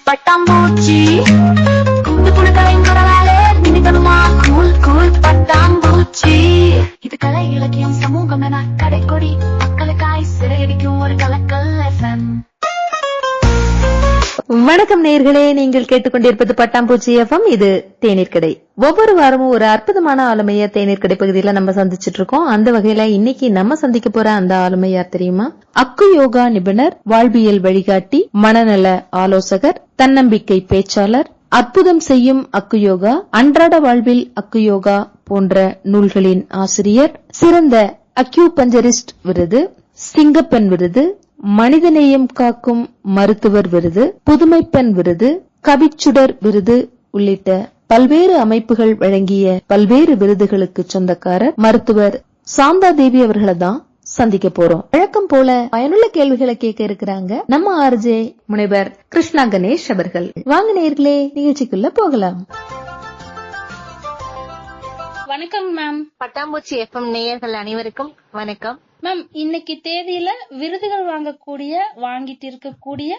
பட்டாம்பூச்சி கூட்டு புழுக்களின் குரலாலே நினைக்கணுமா cool cool பட்டாம்பூச்சி. இது கலை இலக்கியம் சமூகம் என கடைக்கொடி மக்களுக்காய் சிறையடிக்கும் ஒரு கலக்கல் FM. வணக்கம் நேயர்களே, நீங்கள் கேட்டுக்கொண்டிருப்பது பட்டாம்பூச்சி FM. இது தேநீர் கடை. ஒவ்வொரு வாரமும் ஒரு அற்புதமான ஆளுமைய தேநீர் கடை பகுதியில நம்ம சந்திச்சிட்டு இருக்கோம். அந்த வகையில இன்னைக்கு நம்ம சந்திக்க போற அந்த ஆளுமை யார் தெரியுமா? அக்கு யோகா நிபுணர், வாழ்வியல் வழிகாட்டி, மனநல ஆலோசகர், தன்னம்பிக்கை பேச்சாளர், அற்புதம் செய்யும் அக்கு யோகா, அன்றாட வாழ்வில் அக்கு யோகா போன்ற நூல்களின் ஆசிரியர், சிறந்த அக்யூபஞ்சரிஸ்ட் விருது, சிங்கப்பெண் விருது, மனிதநேயம் காக்கும் மருத்துவர் விருது, புதுமைப்பெண் விருது, கவிச்சுடர் விருது உள்ளிட்ட பல்வேறு அமைப்புகள் வழங்கிய பல்வேறு விருதுகளுக்கு சொந்தக்காரர் மருத்துவர் சாந்தா தேவி அவர்களை தான் சந்திக்க போறோம். வழக்கம் போல பயனுள்ள கேள்விகளை கேட்க இருக்கிறாங்க நம்ம ஆர்ஜே முனைவர் கிருஷ்ணா கணேஷ் அவர்கள். வாங்க நேயர்களே, நிகழ்ச்சிக்குள்ள போகலாம். வணக்கம் மேம். பட்டாம்பூச்சி FM நேயர்கள் அனைவருக்கும் வணக்கம் மேம். இன்னைக்கு தேதியில விருதுகள் வாங்கிட்டு இருக்கக்கூடிய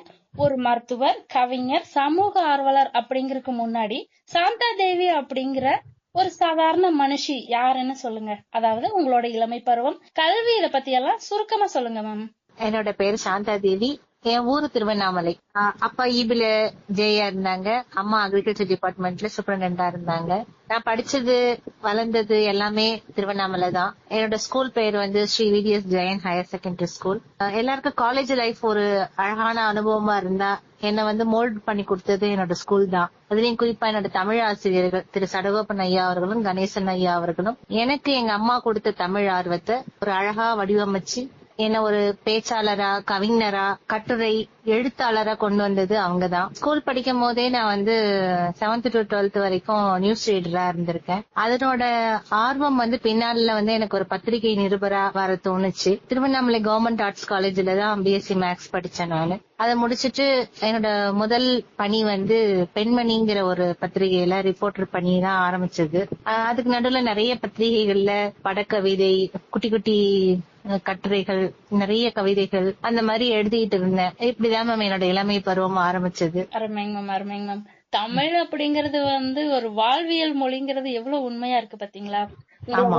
ஒரு மருத்துவர், கவிஞர், சமூக ஆர்வலர் அப்படிங்கறதுக்கு முன்னாடி சாந்தா தேவி அப்படிங்கிற ஒரு சாதாரண மனுஷி யாருன்னு சொல்லுங்க. அதாவது உங்களோட இளமை பருவம், கல்வி, இத பத்தி எல்லாம் சுருக்கமா சொல்லுங்க மேம். என்னோட பேரு சாந்தா தேவி. என் ஊரு திருவண்ணாமலை. அப்பா ஈபில ஜெயா இருந்தாங்க, அம்மா அக்ரிகல்ச்சர் டிபார்ட்மெண்ட்ல சூப்பரண்டா இருந்தாங்க. நான் படிச்சது வளர்ந்தது எல்லாமே திருவண்ணாமலை தான். என்னோட ஸ்கூல் பேர் வந்து Sri VDS Jayan higher secondary school. எல்லாருக்கும் காலேஜ் லைஃப் ஒரு அழகான அனுபவமா இருந்தா என்ன வந்து மோல்ட் பண்ணி கொடுத்தது என்னோட ஸ்கூல் தான். அதுலயும் குறிப்பா என்னோட தமிழ் ஆசிரியர்கள் திரு சடகோபன் ஐயா அவர்களும் கணேசன் ஐயா அவர்களும் எனக்கு எங்க அம்மா கொடுத்த தமிழ் ஆர்வத்தை ஒரு அழகா வடிவமைச்சு என்ன ஒரு பேச்சாளரா, கவிஞரா, கட்டுரை எழுத்தாளரா கொண்டு வந்தது அவங்கதான். ஸ்கூல் படிக்கும் போதே நான் வந்து 7th to 12th வரைக்கும் நியூஸ் ரீடரா இருந்திருக்கேன். அதனோட ஆர்வம் வந்து பின்னால வந்து எனக்கு ஒரு பத்திரிகை நிருபரா வர தோணுச்சு. திருவண்ணாமலை கவர்மெண்ட் ஆர்ட்ஸ் காலேஜ்ல தான் BSc மேக்ஸ் படிச்சேன் நானு. அதை முடிச்சிட்டு என்னோட முதல் பணி வந்து பெண்மணிங்கிற ஒரு பத்திரிகையில ரிப்போர்ட்டர் பணி தான் ஆரம்பிச்சது. அதுக்கு நடுவுல நிறைய பத்திரிகைகள்ல படக்கவிதை, குட்டி குட்டி கட்டுரைகள், நிறைய கவிதைகள் அந்த மாதிரி எழுதிட்டு இருந்தேன். இப்படிதான் மேம் என்னோட இளமை பருவம் ஆரம்பிச்சது. அருமைங்க மேம். தமிழ் அப்படிங்கறது வந்து ஒரு வாழ்வியல் மொழிங்கிறது எவ்வளவு உண்மையா இருக்கு பாத்தீங்களா?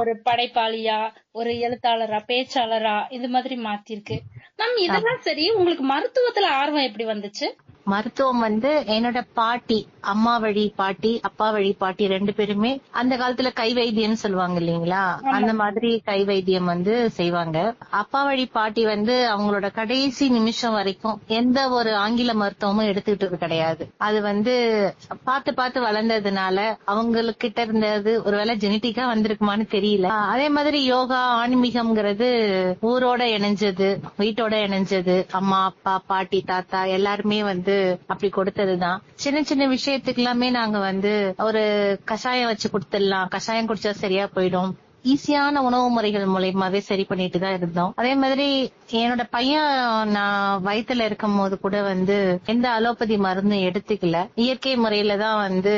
ஒரு படைப்பாளியா, ஒரு எழுத்தாளரா, பேச்சாளரா இது மாதிரி மாத்திருக்கு மேம். இதெல்லாம் சரி, உங்களுக்கு மருத்துவத்துல ஆர்வம் எப்படி வந்துச்சு? மருத்துவம் வந்து என்னோட பாட்டி, அம்மா வழி பாட்டி, அப்பா வழி பாட்டி ரெண்டு பேருமே அந்த காலத்துல கை வைத்தியம் சொல்லுவாங்க இல்லீங்களா, அந்த மாதிரி கை வைத்தியம் வந்து செய்வாங்க. அப்பா வழி பாட்டி வந்து அவங்களோட கடைசி நிமிஷம் வரைக்கும் எந்த ஒரு ஆங்கில மருத்துவமும் எடுத்துக்கிட்டது கிடையாது. அது வந்து பார்த்து பார்த்து வளர்ந்ததுனால அவங்ககிட்ட இருந்தது ஒருவேளை ஜெனட்டிக்கா வந்திருக்குமான்னு தெரியல. அதே மாதிரி யோகா, ஆன்மீகம்ங்கிறது ஊரோட இணைஞ்சது, வீட்டோட இணைஞ்சது. அம்மா, அப்பா, பாட்டி, தாத்தா எல்லாருமே வந்து அப்படி கொடுத்ததுதான். சின்ன சின்ன விஷயத்துக்கு எல்லாமே நாங்க வந்து ஒரு கஷாயம் வச்சு கொடுத்துடலாம், கஷாயம் குடிச்சா சரியா போயிடும், ஈஸியான உணவு முறைகள் மூலயமாவே சரி பண்ணிட்டு தான் இருந்தோம். அதே மாதிரி என்னோட பையன் நான் வயித்துல இருக்கும் போது கூட வந்து எந்த அலோபதி மருந்தும் எடுத்துக்கல, இயற்கை முறையில தான் வந்து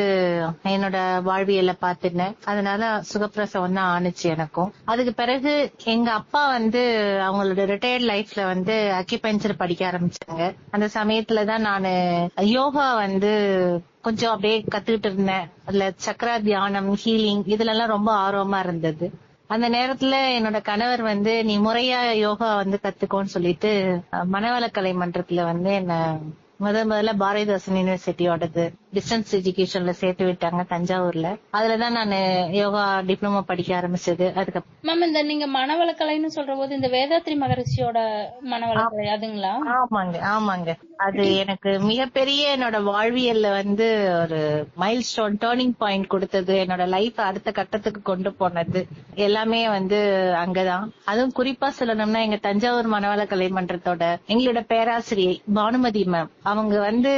என்னோட வாழ்வியலை பார்த்துனேன். அதனால சுகப்பிரசவம் தான் ஆணுச்சு எனக்கும். அதுக்கு பிறகு எங்க அப்பா வந்து அவங்களோட ரிட்டையர்ட் லைஃப்ல வந்து அக்யூபஞ்சர் படிக்க ஆரம்பிச்சாங்க. அந்த சமயத்துலதான் நானு யோகா வந்து கொஞ்சம் அப்படியே கத்துக்கிட்டு இருந்தேன். அதுல சக்கரா தியானம், ஹீலிங் இதுல எல்லாம் ரொம்ப ஆர்வமா இருந்தது. அந்த நேரத்துல என்னோட கணவர் வந்து நீ முறையா யோகா வந்து கத்துக்கோன்னு சொல்லிட்டு மனவளக்கலை மன்றத்துல வந்து என்ன முதல்ல பாரதிதாசன் யூனிவர்சிட்டியோடது டிஸ்டன்ஸ் எஜுகேஷன்ல சேர்த்து விட்டாங்க தஞ்சாவூர்ல. அதுலதான் நான் யோகா டிப்ளமோ படிக்க ஆரம்பிச்சது. அதுக்கு மேம், இந்த நீங்க மனவளக்கலைன்னு சொல்ற போது இந்த வேதாத்ரி மகரிஷியோட மனவளக்கலை அதுங்களா? ஆமாங்க. அது எனக்கு மிகப்பெரிய என்னோட வாழ்வியல்ல வந்து ஒரு மைல் ஸ்டோன், டர்னிங் பாயிண்ட் கொடுத்தது. என்னோட லைஃப் அடுத்த கட்டத்துக்கு கொண்டு போனது எல்லாமே வந்து அங்கதான். அதுவும் குறிப்பா சொல்லணும்னா எங்க தஞ்சாவூர் மனவளக்கலை மன்றத்தோட எங்களோட பேராசிரியை பானுமதி மேம், அவங்க வந்து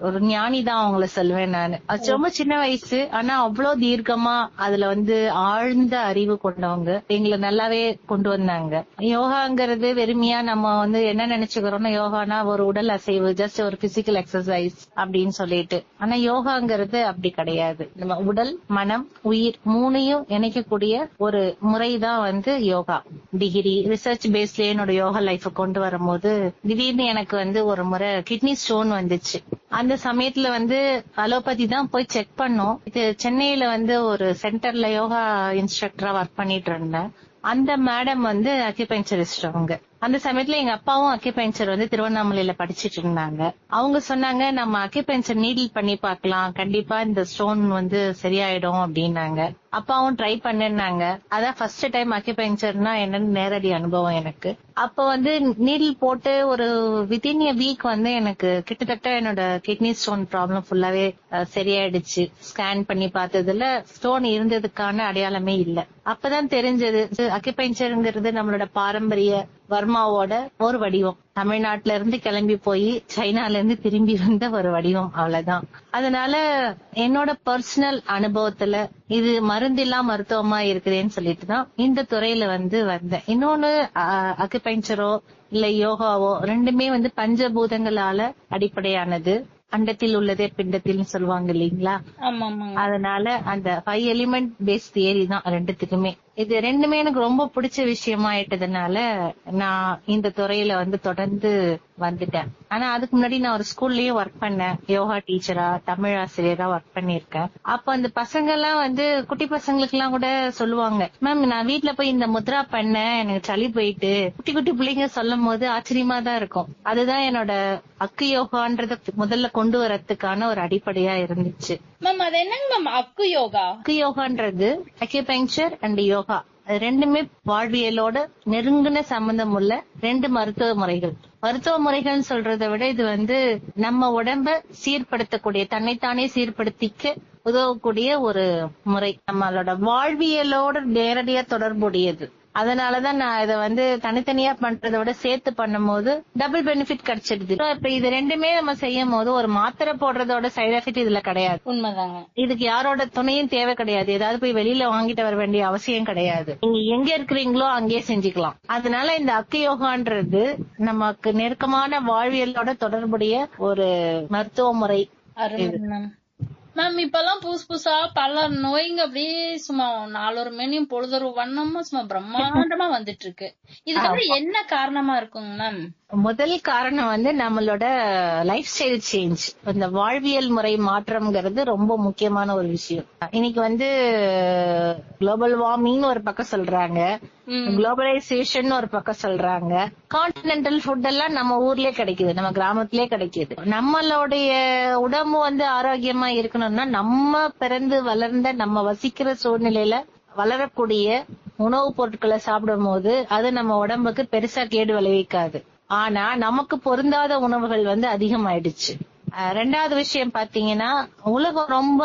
ஒரு ஞானி தான் அவங்கள சொல்லுவேன் நானு. அது ரொம்ப சின்ன வயசு, ஆனா அவ்வளவு தீர்க்கமா அதுல வந்து ஆழ்ந்த அறிவு கொண்டவங்க எங்களை நல்லாவே கொண்டு வந்தாங்க. யோகாங்கிறது வெறுமையா நம்ம வந்து என்ன நினைச்சுக்கிறோம்னா யோகானா ஒரு உடல் அசைவு, ஜஸ்ட் ஒரு பிசிக்கல் எக்ஸசைஸ் அப்படின்னு சொல்லிட்டு. ஆனா யோகாங்கிறது அப்படி கிடையாது. நம்ம உடல், மனம், உயிர் மூணையும் இணைக்கக்கூடிய ஒரு முறைதான் வந்து யோகா. டிகிரி ரிசர்ச் பேஸ்ல என்னோட யோகா லைஃப் கொண்டு வரும்போது திடீர்னு எனக்கு வந்து ஒரு முறை கிட்னி ஸ்டோன் வந்துச்சு. அந்த சமயத்துல வந்து அலோபதி தான் போய் செக் பண்ணோம். இது சென்னையில வந்து ஒரு சென்டர்ல யோகா இன்ஸ்ட்ரக்டரா ஒர்க் பண்ணிட்டு இருந்தேன். அந்த மேடம் வந்து அக்யூபஞ்சரிஸ்ட். அவங்க அந்த சமயத்துல எங்க அப்பாவும் அக்யூபஞ்சர் வந்து திருவண்ணாமலையில படிச்சிட்டு இருந்தாங்க. அவங்க சொன்னாங்க, நம்ம அக்யூபஞ்சர் நீடில் பண்ணி பார்க்கலாம், கண்டிப்பா இந்த ஸ்டோன் வந்து சரியாயிடும் அப்படின்னாங்க. அப்பாவும் ட்ரை பண்ணாங்க. அதான் ஃபர்ஸ்ட் டைம் அக்யூபஞ்சர்னா என்னன்னு நேரடி அனுபவம் எனக்கு. அப்ப வந்து நீடில் போட்டு ஒரு வித்தின் எ வீக் வந்து எனக்கு கிட்டத்தட்ட என்னோட கிட்னி ஸ்டோன் ப்ராப்ளம் ஃபுல்லாவே சரியாயிடுச்சு. ஸ்கேன் பண்ணி பார்த்ததுல ஸ்டோன் இருந்ததுக்கான அடையாளமே இல்ல. அப்பதான் தெரிஞ்சது அக்யூபஞ்சர்ங்கிறது நம்மளோட பாரம்பரிய வர்மாவோட ஒரு வடிவம். தமிழ்நாட்டுல இருந்து கிளம்பி போய் சைனால இருந்து திரும்பி வந்த ஒரு வடிவம், அவ்வளவுதான். அதனால என்னோட பர்சனல் அனுபவத்துல இது மருந்தில்லா மருத்துவமா இருக்குதுன்னு சொல்லிட்டு தான் இந்த துறையில வந்து வந்தேன். இன்னொன்னு அக்குபஞ்சரோ இல்ல யோகாவோ ரெண்டுமே வந்து பஞ்சபூதங்களால அடிப்படையானது. அண்டத்தில் உள்ளதே பிண்டத்தில் சொல்லுவாங்க இல்லீங்களா? அதனால அந்த 5 எலிமெண்ட் பேஸ் தியரி தான் ரெண்டுத்துக்குமே. இது ரெண்டுமே எனக்கு ரொம்ப பிடிச்ச விஷயமா ஆயிட்டதுனால நான் இந்த துறையில வந்து தொடர்ந்து வந்துட்டேன். ஆனா அதுக்கு முன்னாடி நான் ஒரு ஸ்கூல்லயும் ஒர்க் பண்ணேன். யோகா டீச்சரா, தமிழ் ஆசிரியரா ஒர்க் பண்ணிருக்கேன். அப்ப அந்த பசங்க எல்லாம் வந்து குட்டி பசங்களுக்கு எல்லாம் கூட சொல்லுவாங்க, மேம் நான் வீட்டுல போய் இந்த முத்ரா பண்ணேன், எனக்கு சளி போயிட்டு. குட்டி குட்டி பிள்ளைங்க சொல்லும் போது ஆச்சரியமா தான் இருக்கும். அதுதான் என்னோட அக்கு யோகான்றத முதல்ல கொண்டு வரதுக்கான ஒரு அடிப்படையா இருந்துச்சு. மேம் அது என்னங்க மேம் அக்கு யோகா? அக்கு யோகான்றது அக்யூபஞ்சர் அண்ட் யோகா ரெண்டுமே வாழ்வியலோட நெருங்கின சம்பந்தம் உள்ள 2 மருத்துவ முறைகள். மருத்துவ முறைகள் சொல்றதை விட இது வந்து நம்ம உடம்ப சீர்படுத்தக்கூடிய, தன்னைத்தானே சீர்படுத்திக்க உதவக்கூடிய ஒரு முறை. நம்மளோட வாழ்வியலோட நேரடியா தொடர்புடையது. அதனாலதான் நான் இதை வந்து தனித்தனியா பண்றதை விட சேர்த்து பண்ணும் போது டபுள் பெனிஃபிட் கிடைச்சிடுது. இப்ப இது ரெண்டுமே நம்ம செய்யும் போது ஒரு மாத்திரை போடுறதோட சைட் எஃபெக்ட் இதுல கிடையாது. உண்மைதாங்க. இதுக்கு யாரோட துணையும் தேவை கிடையாது. ஏதாவது போய் வெளியில வாங்கிட்டு வர வேண்டிய அவசியம் கிடையாது. நீங்க எங்க இருக்கிறீங்களோ அங்கேயே செஞ்சுக்கலாம். அதனால இந்த அக்கு யோகான்றது நமக்கு நெருக்கமான வாழ்வியலோட தொடர்புடைய ஒரு மருத்துவ முறை. மேம் இப்பெல்லாம் புதுசா பல நோய்ங்க அப்படியே சும்மா நாளொரு மேனியும் பொழுதொரு வண்ணமா சும்மா பிரம்மாண்டமா வந்துட்டு இருக்கு. இதுக்கு என்ன காரணமா இருக்குங்க மேம்? முதல் காரணம் வந்து நம்மளோட லைஃப் ஸ்டைல் சேஞ்ச். இந்த வாழ்வியல் முறை மாற்றம்ங்கிறது ரொம்ப முக்கியமான ஒரு விஷயம். இன்னைக்கு வந்து குளோபல் வார்மிங் ஒரு பக்கம் சொல்றாங்க, குளோபலைசேஷன் ஒரு பக்கம் சொல்றாங்க. கான்டினென்டல் ஃபுட் எல்லாம் நம்ம ஊர்லயே கிடைக்குது, நம்ம கிராமத்திலே கிடைக்குது. நம்மளுடைய உடம்பு வந்து ஆரோக்கியமா இருக்கணும்னா நம்ம பிறந்து வளர்ந்த, நம்ம வசிக்கிற சூழ்நிலையில வளரக்கூடிய உணவுப் பொருட்களை சாப்பிடும் போது அது நம்ம உடம்புக்கு பெருசா கேடு விளைவிக்காது. ஆனா நமக்கு பொருந்தாத உணவுகள் வந்து அதிகமாயிடுச்சு. 2வது விஷயம் பாத்தீங்கன்னா, உலகம் ரொம்ப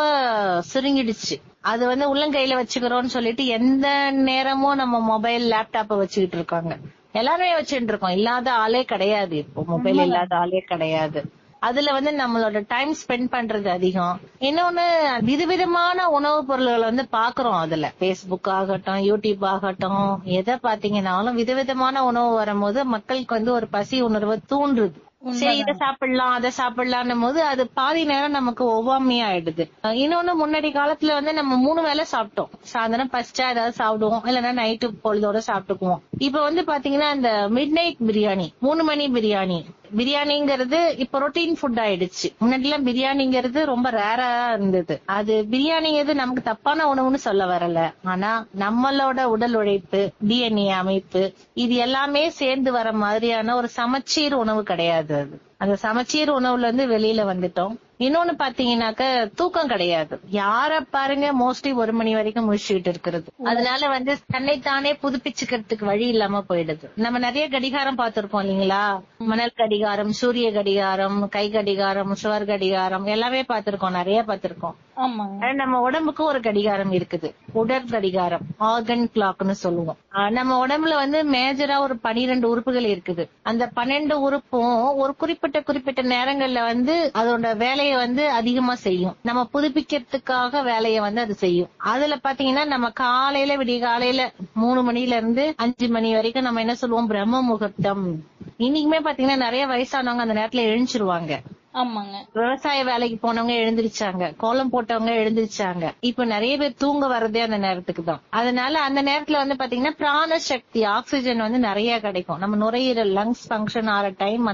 சுருங்கிடுச்சு. அது வந்து உள்ளங்கையில வச்சுக்கிறோம்னு சொல்லிட்டு எந்த நேரமும் நம்ம மொபைல் லேப்டாப்ப வச்சுக்கிட்டு இருக்காங்க. எல்லாருமே வச்சுட்டு இருக்கோம். இல்லாத ஆளே கிடையாது. இப்போ மொபைல் இல்லாத ஆளே கிடையாது. அதுல வந்து நம்மளோட டைம் ஸ்பெண்ட் பண்றது அதிகம். இன்னொன்னு விதவிதமான உணவுப் பொருள்களை வந்து பாக்குறோம். அதுல பேஸ்புக் ஆகட்டும், யூடியூப் ஆகட்டும், எதை பாத்தீங்கன்னாலும் விதவிதமான உணவு வரும்போது மக்களுக்கு வந்து ஒரு பசி உணர்வு தூண்டுது. சரி இதை சாப்பிடலாம் அதை சாப்பிடலாம் போது அது பாதி நேரம் நமக்கு ஒவ்வாமையா ஆயிடுது. இன்னொன்னு முன்னாடி காலத்துல வந்து நம்ம 3 வேளை சாப்பிட்டோம். சாயந்தரம் பசிச்சா ஏதாவது சாப்பிடுவோம், இல்லைன்னா நைட்டு பொழுதோட சாப்பிட்டுக்குவோம். இப்ப வந்து பாத்தீங்கன்னா இந்த மிட் நைட் பிரியாணி, 3 மணி பிரியாணிங்கிறது இப்ப ரொட்டீன் ஃபுட் ஆயிடுச்சு. முன்னாடி எல்லாம் பிரியாணிங்கிறது ரொம்ப ரேரா இருந்தது. அது பிரியாணிங்கிறது நமக்கு தப்பான உணவுன்னு சொல்ல வரல. ஆனா நம்மளோட உடல் உழைப்பு, டிஎன்ஏ அமைப்பு, இது எல்லாமே சேர்ந்து வர மாதிரியான ஒரு சமச்சீர் உணவு கிடையாது. அது அந்த சமச்சீர் உணவுல இருந்து வெளியில வந்துட்டோம். இன்னொன்னு பாத்தீங்கன்னாக்க தூக்கம் கிடையாது. யார பாருங்க மோஸ்ட்லி 1 மணி வரைக்கும் முழிச்சுக்கிட்டு இருக்கிறது. அதனால வந்து தன்னைத்தானே புதுப்பிச்சுக்கிறதுக்கு வழி இல்லாம போயிடுது. நம்ம நிறைய கடிகாரம் பாத்திருப்போம் இல்லீங்களா? மணல் கடிகாரம், சூரிய கடிகாரம், கை கடிகாரம், சுவர் கடிகாரம் எல்லாமே பாத்திருக்கோம், நிறைய பாத்திருக்கோம். நம்ம உடம்புக்கு ஒரு கடிகாரம் இருக்குது, உடற் கடிகாரம், ஆர்கன் கிளாக்னு சொல்லுவோம். நம்ம உடம்புல வந்து மேஜரா ஒரு 12 உறுப்புகள் இருக்குது. அந்த 12 உறுப்பும் ஒரு குறிப்பிட்ட நேரங்கள்ல வந்து அதோட வேலையை வந்து அதிகமா செய்யும். நம்ம புதுப்பிக்கிறதுக்காக வேலையை வந்து அது செய்யும். அதுல பாத்தீங்கன்னா நம்ம காலையில விடிய காலையில 3 மணில இருந்து 5 மணி வரைக்கும் நம்ம என்ன சொல்லுவோம், பிரம்ம முகூர்த்தம். இன்னைக்குமே பாத்தீங்கன்னா நிறைய வயசானவங்க அந்த நேரத்துல எழுந்திருவாங்க. ஆமாங்க. விவசாய வேலைக்கு போனவங்க எழுந்திருச்சாங்க, கோலம் போட்டவங்க எழுந்திருச்சாங்க. இப்ப நிறைய பேர் தூங்க வர்றதே அந்த நேரத்துக்கு தான். அதனால அந்த நேரத்துல வந்து பாத்தீங்கன்னா பிராண சக்தி, ஆக்சிஜன் வந்து நிறைய கிடைக்கும். நம்ம நுரையீரல் லங்ஸ் ஃபங்க்ஷன் ஆற டைம்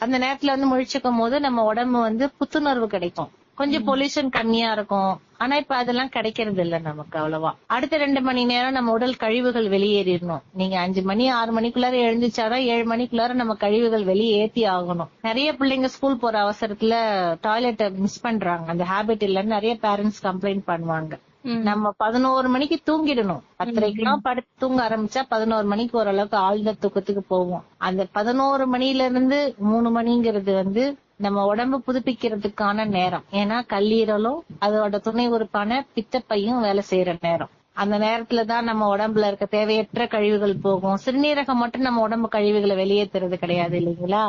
அந்த நேரத்துல வந்து முழிச்சுக்கும் போது நம்ம உடம்பு வந்து புத்துணர்வு கிடைக்கும். கொஞ்சம் பொல்யூஷன் கம்மியா இருக்கும். ஆனா இப்ப அதெல்லாம் கிடைக்கிறது இல்ல நமக்கு அவ்வளவா. அடுத்த 2 மணி நேரம் நம்ம உடல் கழிவுகள் வெளியேறிடணும். நீங்க 5 மணி 6 மணிக்குள்ளார எழுந்துச்சாதான் 7 மணிக்குள்ளார நம்ம கழிவுகள் வெளியேற்றி ஆகணும். நிறைய பிள்ளைங்க ஸ்கூல் போற அவசரத்துல டாய்லெட்டை மிஸ் பண்றாங்க. அந்த ஹேபிட் இல்லன்னு நிறைய பேரண்ட்ஸ் கம்ப்ளைண்ட் பண்ணுவாங்க. நம்ம 11 மணிக்கு தூங்கிடணும். 10:30 படுத்து தூங்க ஆரம்பிச்சா 11 மணிக்கு ஓரளவுக்கு ஆழ்ந்த தூக்கத்துக்கு போவோம். அந்த 11 மணில இருந்து 3 மணிங்கிறது வந்து நம்ம உடம்பு புதுப்பிக்கிறதுக்கான நேரம். ஏன்னா கல்லீரலும் அதோட துணை உறுப்பான பித்தப்பையும் வேலை செய்யற நேரம். அந்த நேரத்துலதான் நம்ம உடம்புல இருக்க தேவையற்ற கழிவுகள் போகும். சிறுநீரகம் மட்டும் நம்ம உடம்பு கழிவுகளை வெளியேற்றுறது கிடையாது இல்லைங்களா?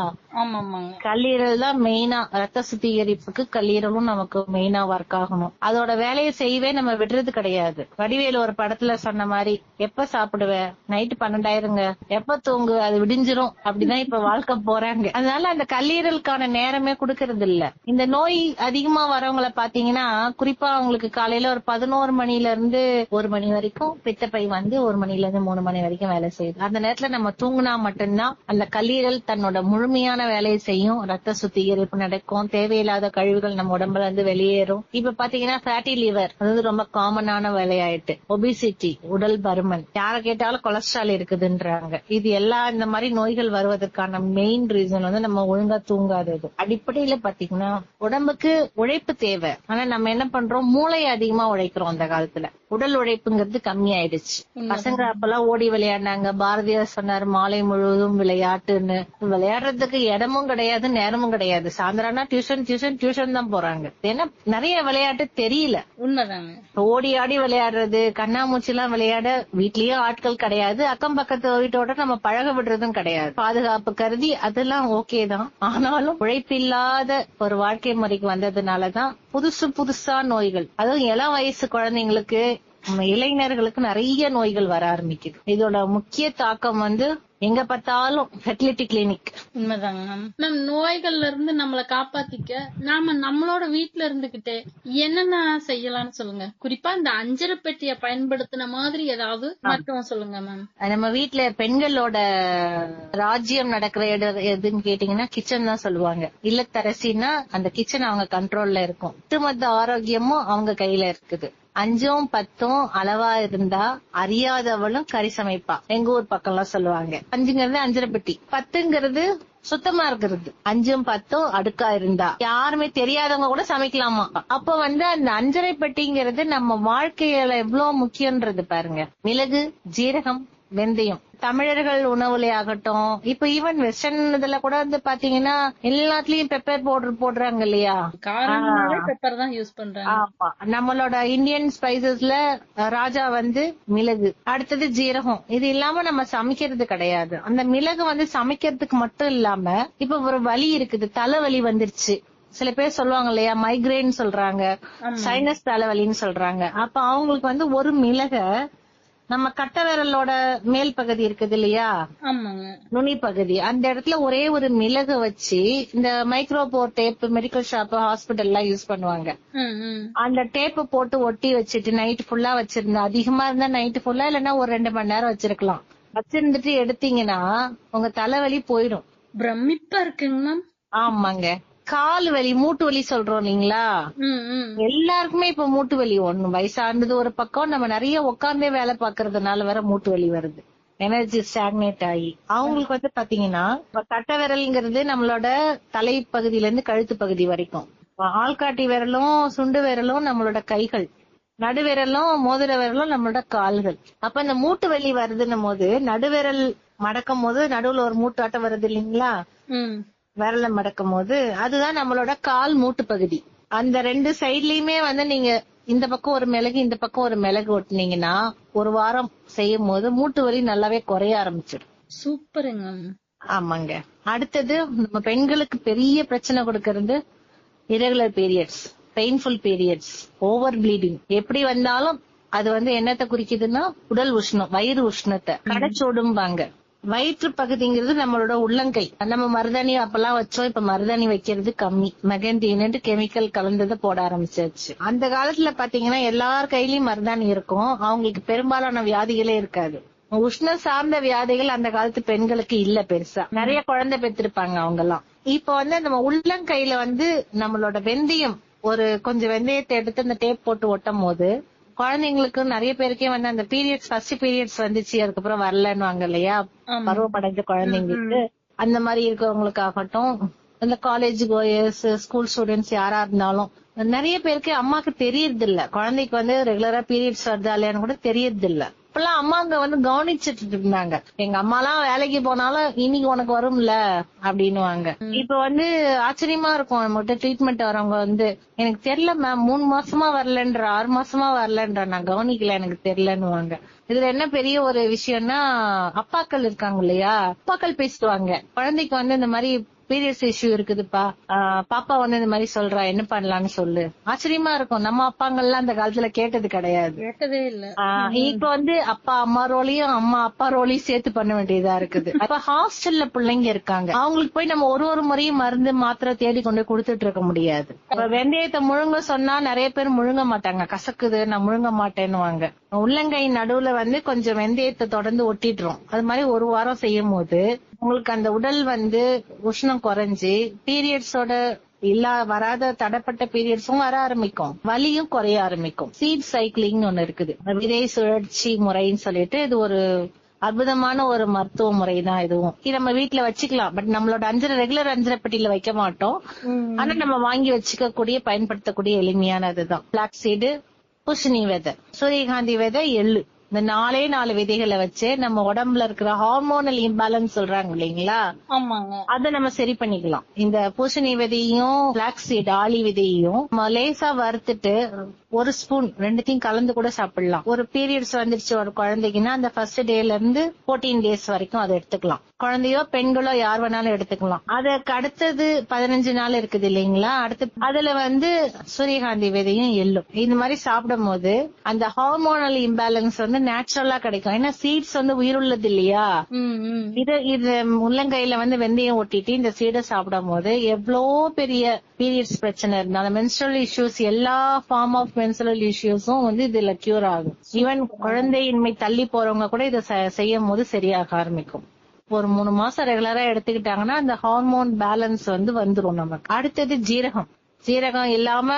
கல்லீரல் தான் மெயினா, ரத்த சுத்திகரிப்புக்கு கல்லீரலும் நமக்கு மெயினா ஒர்க் ஆகணும். அதோட வேலையை செய்யவே நம்ம விடுறது கிடையாது. வடிவேலு ஒரு படத்துல சொன்ன மாதிரி, எப்ப சாப்பிடுவ, நைட்டு 12 எப்ப தூங்கு, அது விடிஞ்சிரும், அப்படிதான் இப்ப வாழ்க்கை போறாங்க. அதனால அந்த கல்லீரலுக்கான நேரமே கொடுக்கறது இல்ல. இந்த நோய் அதிகமா வரவங்களை பாத்தீங்கன்னா குறிப்பா அவங்களுக்கு காலையில ஒரு 11 மணில இருந்து 1 மணி வரைக்கும் பித்தப்பை வந்து 1 மணில இருந்து 3 மணி வரைக்கும் வேலை செய்யுது. அந்த நேரத்துல நம்ம தூங்குனா மட்டும்தான் அந்த கல்லீரல் தன்னோட முழுமையான வேலையை செய்யும். ரத்த சுத்திகரிப்பு நடக்கும். தேவையில்லாத கழிவுகள் நம்ம உடம்புல இருந்து வெளியேறும். இப்ப பாத்தீங்கன்னா ஃபேட்டி லிவர் அது ரொம்ப காமனான வேலையாயிட்டு. ஒபிசிட்டி, உடல் பருமன், யார கேட்டாலும் கொலஸ்ட்ரால் இருக்குதுன்றாங்க. இது எல்லாம் இந்த மாதிரி நோய்கள் வருவதற்கான மெயின் ரீசன் வந்து நம்ம ஒழுங்கா தூங்காதது. அடிப்படையில பாத்தீங்கன்னா உடம்புக்கு உழைப்பு தேவை. ஆனா நம்ம என்ன பண்றோம், மூளையை அதிகமா உழைக்கிறோம். அந்த காலத்துல உடல் உழைப்புங்கிறது கம்மி ஆயிடுச்சு. பசங்க அப்பெல்லாம் ஓடி விளையாடினாங்க. பாரதியார் சொன்னாரு, மாலை முழுவதும் விளையாட்டுன்னு. விளையாடுறதுக்கு இடமும் கிடையாது, நேரமும் கிடையாது. சாயந்தரம்னா டியூஷன் தான் போறாங்க. ஏன்னா நிறைய விளையாட்டு தெரியல. உண்மைதாங்க. ஓடி ஆடி விளையாடுறது, கண்ணாமூச்சி எல்லாம் விளையாட வீட்லயும் ஆட்கள் கிடையாது. அக்கம் பக்கத்து வீட்டோட நம்ம பழக விடுறதும் கிடையாது. பாதுகாப்பு கருதி அதெல்லாம் ஓகே தான். ஆனாலும் உழைப்பில்லாத ஒரு வாழ்க்கை முறைக்கு வந்ததுனாலதான் புதுசா நோய்கள், அதுவும் இளம் வயசு குழந்தைங்களுக்கு, இளைஞர்களுக்கு நிறைய நோய்கள் வர ஆரம்பிக்குது. இதோட முக்கிய தாக்கம் வந்து எங்க பார்த்தாலும் ஃபெர்டிலிட்டி கிளினிக். உண்மைதாங்க மேம். நோய்கள்ல இருந்து நம்மளை காப்பாத்திக்க நாம நம்மளோட வீட்டுல இருந்துகிட்டே என்னென்ன செய்யலாம்னு சொல்லுங்க. குறிப்பா இந்த அஞ்சரை பெட்டியை பயன்படுத்தின மாதிரி ஏதாவது மட்டும் சொல்லுங்க மேம். நம்ம வீட்டுல பெண்களோட ராஜ்யம் நடக்கிற இடம் எதுன்னு கேட்டீங்கன்னா கிச்சன் தான் சொல்லுவாங்க. இல்லத்தரசின்னா அந்த கிச்சன் அவங்க கண்ட்ரோல்ல இருக்கும். ஒட்டுமொத்த ஆரோக்கியமும் அவங்க கையில இருக்குது. 5ம் 10ம் அளவா இருந்தா அறியாதவளும் கறி சமைப்பா, எங்க ஊர் பக்கம் எல்லாம் சொல்லுவாங்க. 5ங்கிறது அஞ்சரை பெட்டி, 10ங்கிறது சுத்தமா இருக்கிறது. 5ம் 10ம் அடுக்கா இருந்தா யாருமே தெரியாதவங்க கூட சமைக்கலாமா. அப்ப வந்து அந்த அஞ்சரை பெட்டிங்கிறது நம்ம வாழ்க்கையில எவ்வளவு முக்கியன்றது பாருங்க. மிளகு, ஜீரகம், வெந்தயம் தமிழர்கள் உணவுல ஆகட்டும், இப்ப ஈவன் வெஸ்டர்ன் இதுல கூட வந்து பாத்தீங்கன்னா எல்லாத்துலயும் பெப்பர் பவுடர் போடுறாங்க இல்லையா? பெப்பர் தான் யூஸ் பண்றாங்க. ஆமா, நம்மளோட இந்தியன் ஸ்பைசஸ்ல ராஜா வந்து மிளகு, அடுத்தது ஜீரகம். இது இல்லாம நம்ம சமைக்கிறது கிடையாது. அந்த மிளகு வந்து சமைக்கிறதுக்கு மட்டும் இல்லாம இப்ப ஒரு வலி இருக்குது, தலைவலி வந்துருச்சு. சில பேர் சொல்லுவாங்க இல்லையா, மைக்ரேன் சொல்றாங்க, சைனஸ் தலைவலின்னு சொல்றாங்க. அப்ப அவங்களுக்கு வந்து ஒரு மிளக நம்ம கட்ட விரலோட மேல் பகுதி இருக்குது இல்லையா, நுனி பகுதி, அந்த இடத்துல ஒரே ஒரு மிளகு வச்சு, இந்த மைக்ரோபோர் டேப் மெடிக்கல் ஷாப் ஹாஸ்பிட்டல் எல்லாம் யூஸ் பண்ணுவாங்க. அந்த டேப் போட்டு ஒட்டி வச்சுட்டு நைட் ஃபுல்லா வச்சிருந்தா, அதிகமா இருந்தா நைட் ஃபுல்லா, இல்லன்னா ஒரு 2 மணி நேரம் வச்சிருக்கலாம். வச்சிருந்துட்டு எடுத்தீங்கன்னா உங்க தலைவலி போயிடும். பிரமிப்பா இருக்குங்க மேம். ஆமாங்க. கால் வலி, மூட்டு வலி சொல்றோம் இல்லீங்களா, எல்லாருக்குமே இப்ப மூட்டு வலி. ஒண்ணு வயசானது ஒரு பக்கம், நம்ம நிறைய உட்கார்ந்தே வேலை பாக்குறதுனால வேற மூட்டு வலி வருது. எனர்ஜி ஸ்டாக்னேட் ஆகி அவங்களுக்கு வந்து பாத்தீங்கன்னா, கட்ட விரல்ங்கிறது நம்மளோட தலைப்பகுதியில இருந்து கழுத்து பகுதி வரைக்கும், ஆள்காட்டி விரலும் சுண்டு விரலும் நம்மளோட கைகள், நடுவிரலும் மோதிர விரலும் நம்மளோட கால்கள். அப்ப இந்த மூட்டு வலி வருதுன்னும் போது நடுவிரல் மடக்கும் போது நடுவுல ஒரு மூட்டாட்டம் வருது இல்லீங்களா, விரல மடக்கும் போது அதுதான் நம்மளோட கால் மூட்டு பகுதி. அந்த 2 சைட்லயுமே வந்து நீங்க இந்த பக்கம் ஒரு மிளகு இந்த பக்கம் ஒரு மிளகு ஒட்டினீங்கன்னா ஒரு வாரம் செய்யும் போது மூட்டு வலி நல்லாவே குறைய ஆரம்பிச்சிடும். சூப்பருங்க. ஆமாங்க. அடுத்தது நம்ம பெண்களுக்கு பெரிய பிரச்சனை கொடுக்கறது irregular periods, painful periods, over bleeding. எப்படி வந்தாலும் அது வந்து என்னத்தை குறிக்குதுன்னா உடல் உஷ்ணம், வயிறு உஷ்ணத்தை கடைச்சோடும்பாங்க. வயிற்று பகுதிங்கிறது நம்மளோட உள்ளங்கை. நம்ம மருதாணி அப்பெல்லாம் வச்சோம், இப்ப மருதாணி வைக்கிறது கம்மி. மெகந்தின்னு கெமிக்கல் கலந்ததை போட ஆரம்பிச்சாச்சு. அந்த காலத்துல பாத்தீங்கன்னா எல்லார் கையிலயும் மருதாணி இருக்கும். அவங்களுக்கு பெரும்பாலான வியாதிகளே இருக்காது. உஷ்ண சார்ந்த வியாதிகள் அந்த காலத்து பெண்களுக்கு இல்ல பெருசா. நிறைய குழந்தை பெற்றிருப்பாங்க அவங்க எல்லாம். இப்ப நம்ம உள்ளங்கையில நம்மளோட வெந்தயம், ஒரு கொஞ்சம் வெந்தயத்தை எடுத்து அந்த டேப் போட்டு ஒட்டும் போது குழந்தைங்களுக்கு நிறைய பேருக்கே அந்த பீரியட்ஸ், ஃபர்ஸ்ட் பீரியட்ஸ் வந்துச்சு, அதுக்கப்புறம் வரலன்னு வாங்க இல்லையா, பருவமடைஞ்ச குழந்தைங்களுக்கு. அந்த மாதிரி இருக்கிறவங்களுக்கு ஆகட்டும், இந்த காலேஜ் கோயர்ஸ், ஸ்கூல் ஸ்டூடெண்ட்ஸ் யாரா இருந்தாலும் நிறைய பேருக்கு அம்மாக்கு தெரியறது இல்ல, குழந்தைக்கு ரெகுலரா பீரியட்ஸ் வருதா இல்லையான்னு கூட தெரியறது இல்ல. இப்பெல்லாம் அம்மாங்க கவனிச்சுட்டு இருந்தாங்க. எங்க அம்மா எல்லாம் வேலைக்கு போனாலும் இன்னைக்கு உனக்கு வரும்ல அப்படின்னுவாங்க. இப்ப ஆச்சரியமா இருக்கும். நம்மகிட்ட ட்ரீட்மெண்ட் வரவங்க எனக்கு தெரியல மேம், 3 மாசமா வரலன்ற, 6 மாசமா வரலன்ற, நான் கவனிக்கல, எனக்கு தெரியலன்னுவாங்க. இதுல என்ன பெரிய ஒரு விஷயம்னா, அப்பாக்கள் இருக்காங்க இல்லையா, அப்பாக்கள் பேசுவாங்க குழந்தைக்கு இந்த மாதிரி பீரியட்ஸ் இஷ்யூ இருக்குதுப்பா, பாப்பா இந்த மாதிரி சொல்றா, என்ன பண்ணலாம்னு சொல்லு. ஆச்சரியமா இருக்கும். நம்ம அப்பாங்கள்லாம் அந்த காலத்துல கேட்டது கிடையாது, கேட்டதே இல்ல. இப்ப அப்பா அம்மா ரோலையும் அம்மா அப்பா ரோலையும் சேர்த்து பண்ண வேண்டியதா இருக்குது. இப்ப ஹாஸ்டல்ல பிள்ளைங்க இருக்காங்க, அவங்களுக்கு போய் நம்ம ஒரு முறையும் மருந்து மாத்திரை தேடி கொண்டு கொடுத்துட்டு இருக்க முடியாது. இப்ப வெந்தயத்தை முழுங்க சொன்னா நிறைய பேர் முழுங்க மாட்டாங்க, கசக்குது நான் முழுங்க மாட்டேன்னுவாங்க. உள்ளங்கை நடுவுல கொஞ்சம் வெந்தயத்தை தொடர்ந்து ஒட்டிடுறோம். அது மாதிரி ஒரு வாரம் செய்யும் போது உங்களுக்கு அந்த உடல் உஷ்ணம் குறைஞ்சு பீரியட்ஸோட வராத தடைப்பட்ட பீரியட்ஸும் வர ஆரம்பிக்கும், வலியும் குறைய ஆரம்பிக்கும். சீட் சைக்கிளிங் ஒண்ணு இருக்குது, விதை சுழற்சி முறைன்னு சொல்லிட்டு. இது ஒரு அற்புதமான ஒரு மருத்துவ முறை தான். இதுவும் இது நம்ம வீட்டுல வச்சுக்கலாம். பட் நம்மளோட ரெகுலர் அஞ்சரை பெட்டியில வைக்க மாட்டோம். ஆனா நம்ம வாங்கி வச்சுக்க கூடிய, பயன்படுத்தக்கூடிய எளிமையானதுதான். பிளாக் சீடு, பூசணி விதை, சூரியகாந்தி விதை, எள்ளு, இந்த 4 விதைகளை வச்சு நம்ம உடம்புல இருக்கிற ஹார்மோனல் இம்பேலன்ஸ் சொல்றாங்க இல்லைங்களா, அத நம்ம சரி பண்ணிக்கலாம். இந்த பூசணி விதையும் பிளாக் சீட் ஆளி விதையும் லேசா வறுத்துட்டு 1 ஸ்பூன் 2த்தையும் கலந்து கூட சாப்பிடலாம். ஒரு பீரியட்ஸ் வந்துருச்சு ஒரு குழந்தைக்குன்னா அந்த ஃபர்ஸ்ட் டேல இருந்து 14 டேஸ் வரைக்கும் அதை எடுத்துக்கலாம். குழந்தையோ பெண்களோ யார் வேணாலும் எடுத்துக்கலாம். அதுக்கு அடுத்தது 15 நாள் இருக்குது இல்லைங்களா, அடுத்து அதுல சூரியகாந்தி விதையும் எள்ளும் இந்த மாதிரி சாப்பிடும் போது அந்த ஹார்மோனல் இம்பேலன்ஸ் நேச்சுரலா கிடைக்கும். ஏன்னா சீட்ஸ் உயிருள்ளது இல்லையா, இது உள்ளங்கையில வெந்தயம் ஒட்டிட்டு இந்த சீடை சாப்பிடும் போது எவ்வளோ பெரிய பீரியட்ஸ் பிரச்சனை இருந்தாலும், மென்ஸ்ட்ரல் இஷ்யூஸ், எல்லா ஃபார்ம் ஆஃப் மென்ஸ்ட்ரல் இஷ்யூஸும் இதுல கியூர் ஆகும். ஈவன் குழந்தையின்மை தள்ளி போறவங்க கூட இதை செய்யும் போது சரியாக ஆரம்பிக்கும். ஒரு 3 மாசம் ரெகுலரா எடுத்துக்கிட்டாங்கன்னா அந்த ஹார்மோன் பேலன்ஸ் வந்துரும் நமக்கு. அடுத்தது ஜீரகம். சீரகம் இல்லாம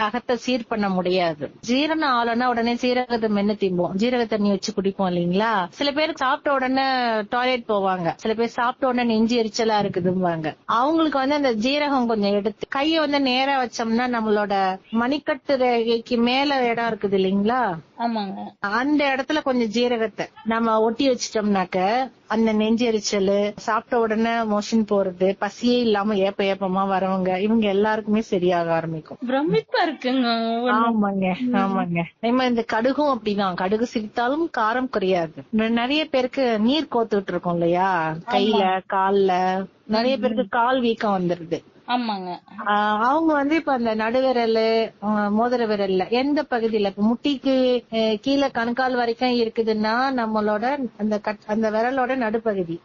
அகத்தை சீர் பண்ண முடியாது. ஜீரணம் ஆளுன்னா உடனே சீரகத்தை மென்னு திம்போம், ஜீரக தண்ணி வச்சு குடிப்போம் இல்லீங்களா. சில பேர் சாப்பிட்ட உடனே டாய்லெட் போவாங்க, சில பேர் சாப்பிட்ட உடனே நெஞ்சு எரிச்சலா இருக்குதுவாங்க. அவங்களுக்கு அந்த ஜீரகம் கொஞ்சம் எடுத்து கையை நேரா வச்சோம்னா நம்மளோட மணிக்கட்டு ரேகைக்கு மேல இடம் இருக்குது இல்லீங்களா, அந்த இடத்துல கொஞ்சம் ஜீரகத்தை நம்ம ஒட்டி வச்சிட்டோம்னாக்க அந்த நெஞ்செரிச்சல், சாப்பிட்ட உடனே மோஷன் போறது, பசியே இல்லாம ஏப்பமா வரவங்க, இவங்க எல்லாருக்குமே சரியாக ஆரம்பிக்கும். பிரமிப்பா இருக்குங்க. ஆமாங்க. இந்த கடுகும் அப்படிதான், கடுகு சிரித்தாலும் காரம் குறையாது. நிறைய பேருக்கு நீர் கோத்துட்டு இருக்கோம் இல்லையா, கையில கால்ல, நிறைய பேருக்கு கால் வீக்கம் வந்துருது. ஆமாங்க. அவங்க இப்ப அந்த நடுவிரல், மோதிர விரல்ல எந்த பகுதியில முட்டிக்கு கீழே கணுக்கால் வரைக்கும் இருக்குதுன்னா நம்மளோட அந்த விரலோட நடுப்பகுதி,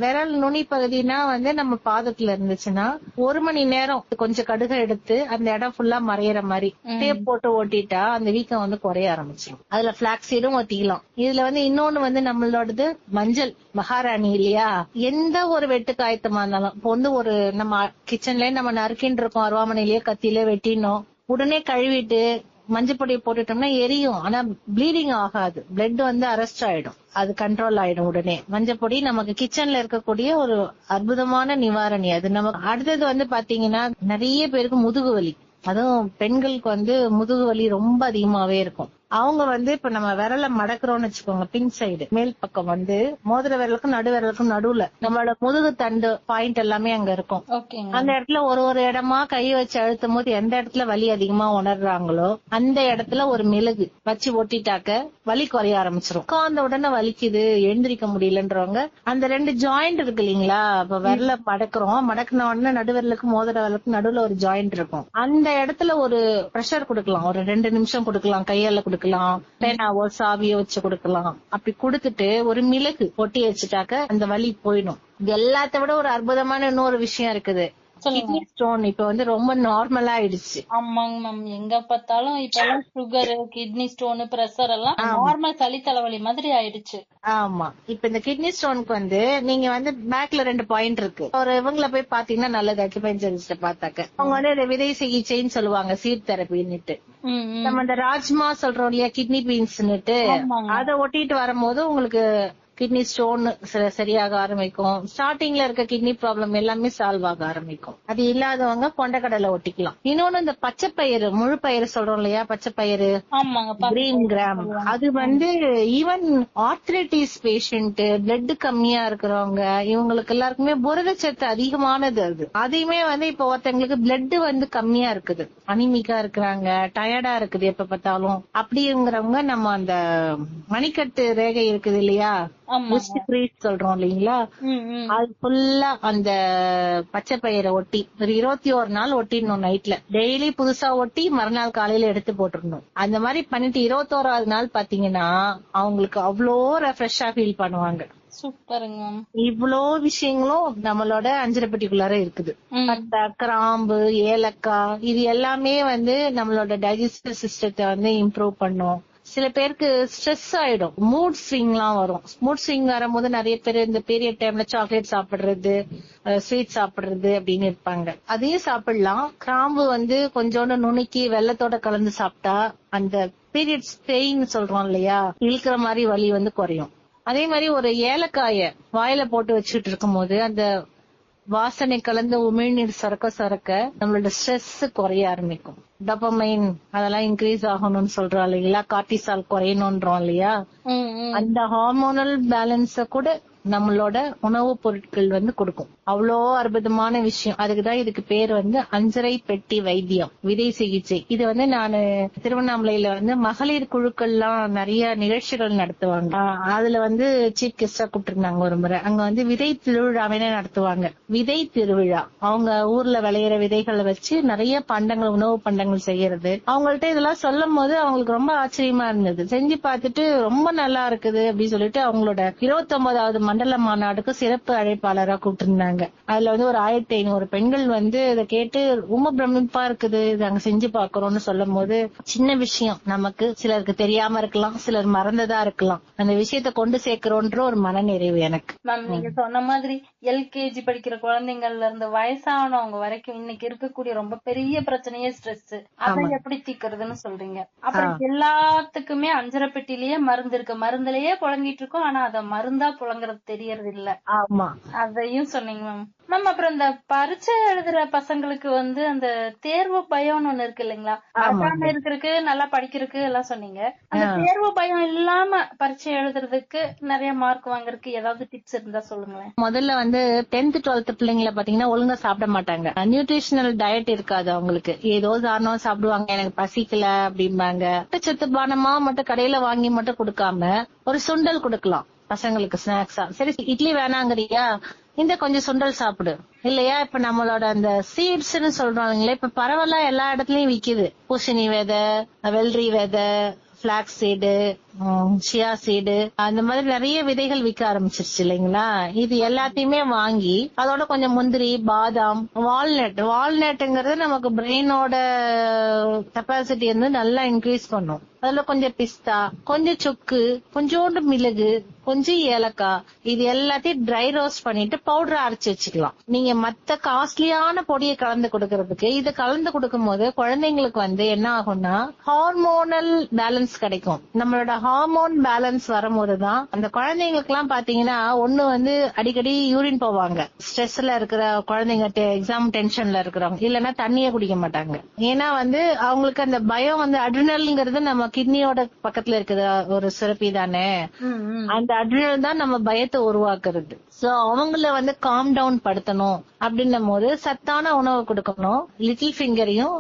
விரல் நுனி பகுதினா நம்ம பாதத்துல இருந்துச்சுன்னா 1 மணி நேரம் கொஞ்சம் கடுகை எடுத்து அந்த இடம் ஃபுல்லா மறையிற மாதிரி டேப் போட்டு ஓட்டிட்டா அந்த வீக்கம் குறைய ஆரம்பிச்சிடும். அதுல பிளாக்ஸ் சீடும் ஒட்டிக்கலாம். இதுல இன்னொன்னு நம்மளோடது மஞ்சள் மகாராணி இல்லையா. எந்த ஒரு வெட்டு காயத்தமா இருந்தாலும் இப்போ ஒரு நம்ம கிச்சன்ல நம்ம நறுக்கின்னு இருக்கோம், அருவாமனையிலேயே கத்தியிலே வெட்டினோம், உடனே கழுவிட்டு மஞ்சப்பொடியை போட்டுட்டோம்னா எரியும், ஆனா ப்ளீடிங் ஆகாது, பிளட் அரெஸ்ட் ஆயிடும், அது கண்ட்ரோல் ஆயிடும் உடனே. மஞ்சப்பொடி நமக்கு கிச்சன்ல இருக்கக்கூடிய ஒரு அற்புதமான நிவாரணி அது. நமக்கு அடுத்தது பாத்தீங்கன்னா நிறைய பேருக்கு முதுகு வலி, அதுவும் பெண்களுக்கு முதுகு வலி ரொம்ப அதிகமாவே இருக்கும். அவங்க இப்ப நம்ம விரல மடக்குறோம்னு வச்சுக்கோங்க, பின் சைடு மேல் பக்கம் மோதிர விரலுக்கும் நடு விரலுக்கும் நடுவுல நம்மளோட முதுகு தண்டு பாயிண்ட் எல்லாமே அங்க இருக்கும். அந்த இடத்துல ஒரு இடமா கை வச்சு அழுத்தும் போது எந்த இடத்துல வலி அதிகமா உணர்றாங்களோ அந்த இடத்துல ஒரு மெழுகு வச்சு ஒட்டிட்டாக்க வலி குறைய ஆரம்பிச்சிடும். அந்த உடனே வலிக்குது எழுந்திரிக்க முடியலன்றவங்க அந்த 2 ஜாயிண்ட் இருக்கு இல்லீங்களா, இப்ப விரல மடக்குறோம், மடக்குன உடனே நடு விரலுக்கும் மோதிர விரலுக்கும் நடுவுல ஒரு ஜாயிண்ட் இருக்கும். அந்த இடத்துல ஒரு பிரஷர் கொடுக்கலாம், ஒரு 2 நிமிஷம் கொடுக்கலாம், கையால கொடுக்கலாம். கொடுக்கலாம், பேனாவோ சாவியோ வச்சு கொடுக்கலாம். அப்படி கொடுத்துட்டு ஒரு மிளகு ஒட்டி வச்சுட்டாக்க அந்த வலி போயிடும். இது எல்லாத்த விட ஒரு அற்புதமான இன்னொரு விஷயம் இருக்குது. கிட்னி ஸ்டோன் இப்ப வந்து ரொம்ப நார்மலா ஆயிடுச்சு. ஆமாங்க மேம், எங்க பார்த்தாலும் இப்ப எல்லாம் சுகர், கிட்னி ஸ்டோன், பிரஷர் எல்லாம் நார்மல் சளி தலைவலி மாதிரி ஆயிடுச்சு. ஆமா, இப்ப இந்த கிட்னி ஸ்டோனுக்கு வந்து நீங்க வந்து பேக்ல 2 பாயிண்ட் இருக்கு. ஒரு இவங்கள போய் பாத்தீங்கன்னா நல்லது, அக்யூபஞ்சரிஸ்ட பாத்தாக்க அவங்க வந்து விதை சிகிச்சைன்னு சொல்லுவாங்க, சீட் தெரப்பின்னுட்டு. நம்ம இந்த ராஜ்மா சொல்றோம் இல்லையா, கிட்னி பீன்ஸ்னுட்டு, அதை ஒட்டிட்டு வரும்போது உங்களுக்கு கிட்னி ஸ்டோன் சரியாக ஆரம்பிக்கும். ஸ்டார்டிங்ல இருக்க கிட்னி ப்ராப்ளம் எல்லாமே சால்வ் ஆக ஆரம்பிக்கும். அது இல்லாதவங்க கொண்டக்கடலை ஒட்டிக்கலாம். இன்னொன்னு இந்த பச்சை பயிறு, முழு பயிறு சொல்றோம் இல்லையா, பச்சை பயிறு, கிரீன் கிராம், அது வந்து ஈவன் ஆர்த்ரைட்டிஸ் பேஷண்ட், பிளட் கம்மியா இருக்கிறவங்க, இவங்களுக்கு எல்லாருக்குமே புரதச்சத்து அதிகமானது. அதையுமே வந்து இப்ப ஒருத்தவங்களுக்கு பிளட் வந்து கம்மியா இருக்குது, அனிமிக்கா இருக்கிறாங்க, டயர்டா இருக்குது எப்ப பார்த்தாலும், அப்படிங்கிறவங்க நம்ம அந்த மணிக்கட்டு ரேகை இருக்குது இல்லையா, சொல்றோம் இல்லீங்களா, அது ஃபுல்லா அந்த பச்சை பயிரை ஒட்டி ஒரு 21 நாள் ஒட்டிடணும். நைட்ல டெய்லி புதுசா ஒட்டி மறுநாள் காலையில எடுத்து போட்டுருணும். அந்த மாதிரி பண்ணிட்டு 21வது நாள் பாத்தீங்கன்னா அவங்களுக்கு அவ்வளோ ரெஃப்ரெஷ்ஷா ஃபீல் பண்ணுவாங்க. சூப்பருங்க. இவ்வளோ விஷயங்களும் நம்மளோட அஞ்சரைப்பட்டிக்குள்ளார இருக்குது. பட்டை, கிராம்பு, ஏலக்காய், இது எல்லாமே வந்து நம்மளோட டைஜஸ்டிவ் சிஸ்டத்தை வந்து இம்ப்ரூவ் பண்ணும். சில பேருக்கு ஸ்ட்ரெஸ் ஆயிடும், மூட் ஸ்விங் எல்லாம் வரும். மூட் ஸ்விங் வரும்போது நிறைய பேர் இந்த பீரியட் டைம்ல சாக்லேட் சாப்பிடுறது, ஸ்வீட் சாப்பிடுறது அப்படின்னு இருப்பாங்க. அதையும் சாப்பிடலாம். கிராம்பு வந்து கொஞ்சோண்டு நுணுக்கி வெள்ளத்தோட கலந்து சாப்பிட்டா அந்த பீரியட்ஸ் பெயின் சொல்றோம் இல்லையா, இழுக்கிற மாதிரி வலி வந்து குறையும். அதே மாதிரி ஒரு ஏலக்காய வாயில போட்டு வச்சுட்டு இருக்கும் போது அந்த வாசனை கலந்த உமிழ்நீர் சுரக்க நம்மளோட ஸ்ட்ரெஸ் குறைய ஆரம்பிக்கும். டோபமைன் அதெல்லாம் இன்க்ரீஸ் ஆகணும்னு சொல்றோம் இல்லைங்களா, கார்டிசால் குறையணும்ன்றோம் இல்லையா, அந்த ஹார்மோனல் பேலன்ஸ கூட நம்மளோட உணவுப் பொருட்கள் வந்து கொடுக்கும். அவ்வளோ அற்புதமான விஷயம். அதுக்குதான் இதுக்கு பேர் வந்து அஞ்சரை பெட்டி வைத்தியம், விதை சிகிச்சை. இது வந்து நானு திருவண்ணாமலையில வந்து மகளிர் குழுக்கள்லாம் நிறைய நிகழ்ச்சிகள் நடத்துவாங்க. அதுல வந்து சீஃப் கெஸ்டா கூப்பிட்டுருந்தாங்க ஒரு முறை. அங்க வந்து விதை திருவிழாவே நடத்துவாங்க. விதை திருவிழா, அவங்க ஊர்ல விளையிற விதைகளை வச்சு நிறைய பண்டங்கள், உணவு பண்டங்கள் செய்யறது. அவங்கள்ட்ட இதெல்லாம் சொல்லும் போது அவங்களுக்கு ரொம்ப ஆச்சரியமா இருந்தது. செஞ்சு பார்த்துட்டு ரொம்ப நல்லா இருக்குது அப்படின்னு சொல்லிட்டு அவங்களோட 29வது மண்டல மாநாடுக்கு சிறப்பு அழைப்பாளரா கூப்பிட்டிருந்தாங்க. அதுல வந்து ஒரு 1500 பெண்கள் வந்து இதை கேட்டு ரொம்ப பிரமிப்பா இருக்குது, இது அங்க செஞ்சு பாக்குறோம்னு சொல்லும் போது, சின்ன விஷயம் நமக்கு சிலருக்கு தெரியாம இருக்கலாம், சிலர் மறந்ததா இருக்கலாம், அந்த விஷயத்த கொண்டு சேர்க்கிறோன்ற ஒரு மன நிறைவு எனக்கு. மேம், நீங்க சொன்ன மாதிரி எல்கேஜி படிக்கிற குழந்தைங்கள்ல இருந்து வயசானவங்க வரைக்கும் இன்னைக்கு இருக்கக்கூடிய ரொம்ப பெரிய பிரச்சனையே ஸ்ட்ரெஸ். அதை எப்படி தீக்கிறதுன்னு சொல்றீங்க. அப்புறம் எல்லாத்துக்குமே அஞ்சரை பெட்டிலேயே மருந்து இருக்கு, மருந்துலயே புழங்கிட்டு இருக்கோம், ஆனா அத மருந்தா புழங்குறது தெரியறது இல்ல. ஆமா, அதையும் சொன்னீங்க மேம். மேம், அப்புறம் இந்த பரீட்சை எழுதுற பசங்களுக்கு வந்து அந்த தேர்வு பயம்னு ஒண்ணு இருக்கு இல்லைங்களா, அதாம இருக்கிறதுக்கு, நல்லா படிக்கிறதுக்கு எல்லாம் சொன்னீங்க. அந்த தேர்வு பயம் இல்லாம பரீட்சை எழுதுறதுக்கு, நிறைய மார்க் வாங்குறதுக்கு ஏதாவது டிப்ஸ் இருந்தா சொல்லுங்களேன். முதல்ல வந்து 10th 12th பிள்ளைங்களை பாத்தீங்கன்னா ஒழுங்கா சாப்பிட மாட்டாங்க. நியூட்ரிஷனல் டயட் இருக்காது அவங்களுக்கு. ஏதோ சாரணம் சாப்பிடுவாங்க, எனக்கு பசிக்கல அப்படிம்பாங்க. சத்து பானமா மட்டும் கடையில வாங்கி மட்டும் கொடுக்காம ஒரு சுண்டல் கொடுக்கலாம் பசங்களுக்கு ஸ்நாக்ஸா. சரி, இட்லி வேணாங்கறியா, இந்த கொஞ்சம் சுண்டல் சாப்பிடு இல்லையா. இப்ப நம்மளோட அந்த சீட்ஸ்ன்னு சொல்றாங்களே, இப்ப பரவாயில்ல எல்லா இடத்துலயும் விக்குது. பூசணி விதை, வெள்ளரி விதை, பிளாக்ஸ் சீடு, சியா சீடு, அந்த மாதிரி நிறைய விதைகள் விற்க ஆரம்பிச்சிருச்சு இல்லைங்களா. இது எல்லாத்தையுமே வாங்கி அதோட கொஞ்சம் முந்திரி, பாதாம், வால்நட்டுங்கிறது நமக்கு பிரெயினோட கெப்பாசிட்டி வந்து நல்லா இன்க்ரீஸ் பண்ணும். அதுல கொஞ்சம் பிஸ்தா, கொஞ்சம் சுக்கு, கொஞ்சோண்டு மிளகு, கொஞ்சம் ஏலக்காய், இது எல்லாத்தையும் ட்ரை ரோஸ்ட் பண்ணிட்டு பவுடர் அரைச்சு வச்சுக்கலாம். நீங்க மத்த காஸ்ட்லியான பொடியை கலந்து கொடுக்கறதுக்கு இது கலந்து கொடுக்கும் போது குழந்தைங்களுக்கு வந்து என்ன ஆகும்னா ஹார்மோனல் பேலன்ஸ் கிடைக்கும். நம்மளோட ஹார்மோன் பேலன்ஸ் வரும்போதுதான் அந்த குழந்தைங்களுக்கு எல்லாம் பாத்தீங்கன்னா ஒண்ணு வந்து அடிக்கடி யூரின் போவாங்க. ஸ்ட்ரெஸ்ல இருக்கிற குழந்தைங்க, எக்ஸாம் டென்ஷன்ல இருக்கிறவங்க, இல்லைன்னா தண்ணியே குடிக்க மாட்டாங்க. ஏன்னா வந்து அவங்களுக்கு அந்த பயம் வந்து அட்ரினல்ங்கிறது நம்ம கிட்னியோட பக்கத்துல இருக்குது ஒரு சுரப்பி தானே, அந்த அட்ரினல் தான் நம்ம பயத்தை உருவாக்குறது. சோ அவங்கள வந்து காம் டவுன் படுத்தணும் அப்படின்னும் போது சத்தான உணவு கொடுக்கணும். லிட்டில் ஃபிங்கரையும்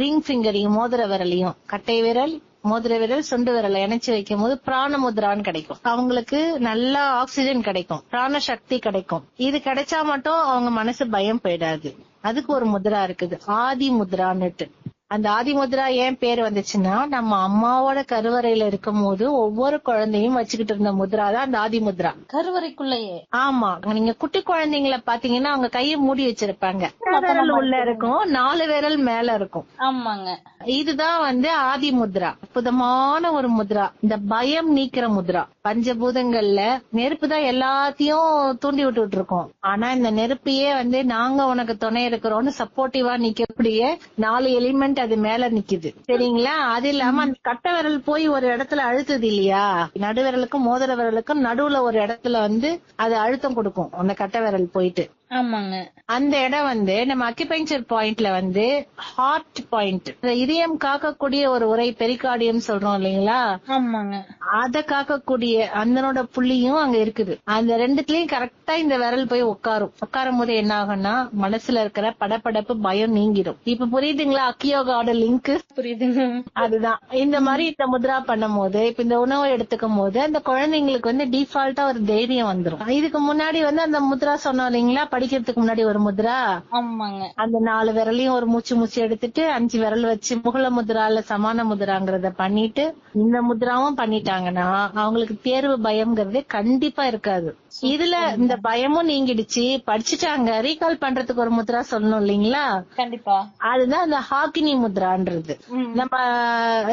ரிங் ஃபிங்கரையும், மோதிர விரலையும், கட்டை விரல், மோதிர விரல், சுண்டு விரலை இணைச்சு வைக்கும் போது பிராண முத்ரான்னு கிடைக்கும். அவங்களுக்கு நல்லா ஆக்சிஜன் கிடைக்கும், பிராண சக்தி கிடைக்கும். இது கிடைச்சா மட்டும் அவங்க மனசு பயம் போயிடாது. அதுக்கு ஒரு முத்ரா இருக்குது, ஆதி முத்ரான்னுட்டு. அந்த ஆதி முத்ரா ஏன் பேர் வந்துச்சுன்னா, நம்ம அம்மாவோட கருவறையில இருக்கும் போது ஒவ்வொரு குழந்தையும் வச்சுக்கிட்டு இருந்த முத்ரா தான் அந்த ஆதி முத்ரா. கருவறைக்குள்ளேயே? ஆமா, நீங்க குட்டி குழந்தைங்களை பாத்தீங்கன்னா அவங்க கையை மூடி வச்சிருப்பாங்க. விரல் உள்ள இருக்கும், 4 விரல் மேல இருக்கும். ஆமாங்க. இதுதான் வந்து ஆதி முத்ரா. அற்புதமான ஒரு முத்ரா. இந்த பயம் நீக்கிற முத்ரா. பஞ்சபூதங்கள்ல நெருப்பு தான் எல்லாத்தையும் தூண்டி விட்டுட்டு இருக்கோம். ஆனா இந்த நெருப்பையே வந்து நாங்க உனக்கு துணை இருக்கிறோம்னு சப்போர்ட்டிவா நிக்கக்கூடிய 4 எலிமெண்ட் அது மேல நிக்குது. சரிங்களா? அது இல்லாம அந்த கட்டை விரல் போய் ஒரு இடத்துல அழுத்துது இல்லையா, நடுவிரலுக்கும் மோதிர விரலுக்கும் நடுவுல ஒரு இடத்துல வந்து அது அழுத்தம் கொடுக்கும் அந்த கட்டை விரல் போயிட்டு. ஆமாங்க. அந்த இடம் வந்து நம்ம அக்யூபஞ்சர் பாயிண்ட்ல வந்து ஹார்ட் பாயிண்ட், இதயம் காக்கக்கூடிய ஒரு உரை பெரிகார்டியம் சொல்றோம் இல்லைங்களா? ஆமாங்க. அத காக்கக்கூடிய அந்தனோட புள்ளியும் அங்க இருக்குது. அந்த ரெண்டுத்துலயும் கரெக்டா இந்த விரல் போய் உட்காரும் போது என்ன ஆகும்னா மனசுல இருக்கிற படபடப்பு பயம் நீங்கிடும். இப்ப புரியுதுங்களா அக்கியோகாவோட லிங்க்? புரியுதுங்க. அதுதான் இந்த மாதிரி இந்த முத்ரா பண்ணும் போது, இப்ப இந்த உணவை எடுத்துக்கும் போது அந்த குழந்தைங்களுக்கு வந்து டிஃபால்ட்டா ஒரு தைரியம் வந்துரும். இதுக்கு முன்னாடி வந்து அந்த முத்ரா சொன்னோம் இல்லைங்களா, படிக்கிறதுக்கு முன்னாடி ஒரு முத்ரா. ஆமாங்க. அந்த 4 விரலையும் ஒரு மூச்சு எடுத்துட்டு 5 விரல் வச்சு முகுல முத்ரால சமான முத்ராங்கிறத பண்ணிட்டு இந்த முத்ராவும் பண்ணிட்டாங்கன்னா அவங்களுக்கு தேர்வு பயம்ங்கிறது கண்டிப்பா இருக்காது. இதுல இந்த பயமும் நீங்கிடுச்சு, படிச்சுட்டாங்க. ரீகால் பண்றதுக்கு ஒரு முத்ரா சொல்லணும் இல்லீங்களா? கண்டிப்பா. அதுதான் அந்த ஹாக்கினி முத்ரான்றது. நம்ம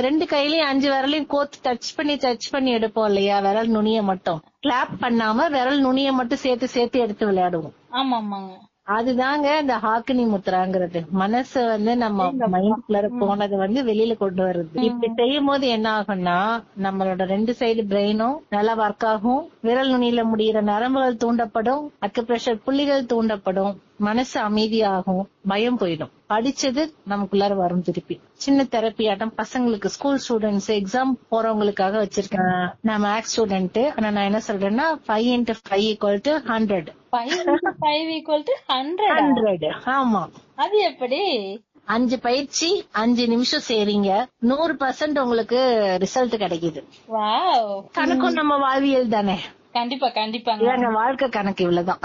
2 கையிலயும் 5 விரலையும் கோத்து டச் பண்ணி எடுப்போம் இல்லையா, விரல் நுனிய மட்டும் கிளாப் பண்ணாம விரல் நுனிய மட்டும் சேர்த்து எடுத்து விளையாடுவோம். ஆமாங்க. அதுதாங்க இந்த ஹாக்கினி முத்ராங்கிறது. மனசு வந்து நம்ம மைண்ட்குள்ள போனது வந்து வெளியில கொண்டு வருது. இப்படி செய்யும் போது என்ன ஆகும்னா நம்மளோட 2 சைடு பிரெயினும் நல்லா ஒர்க் ஆகும், விரல் நுனியில முடிகிற நரம்புகள் தூண்டப்படும், அக்குப்ரெஷர் புள்ளிகள் தூண்டப்படும், மனசு அமைதியாகும், பயம் போயிடும். படிச்சது நமக்குள்ளார வரும். திருப்பி சின்ன தெரப்பி ஆட்டம் பசங்களுக்கு, ஸ்கூல் ஸ்டூடெண்ட்ஸ், எக்ஸாம் போறவங்களுக்காக வச்சிருக்கேன். நான் மேக்ஸ் ஸ்டூடெண்ட். ஆனா நான் என்ன சொல்றேன்னா 5 × 5 = 100. 5 × 5 = 100. ஆமா. அது எப்படி? 5 பயிற்சி 5 நிமிஷம் செய்றீங்க, 100% உங்களுக்கு ரிசல்ட் கிடைக்குது. வாவ். கணக்கும் நம்ம வாழ்வியல் தானே. கண்டிப்பாங்க. வாழ்க்கை கணக்கு இவ்வளவுதான்.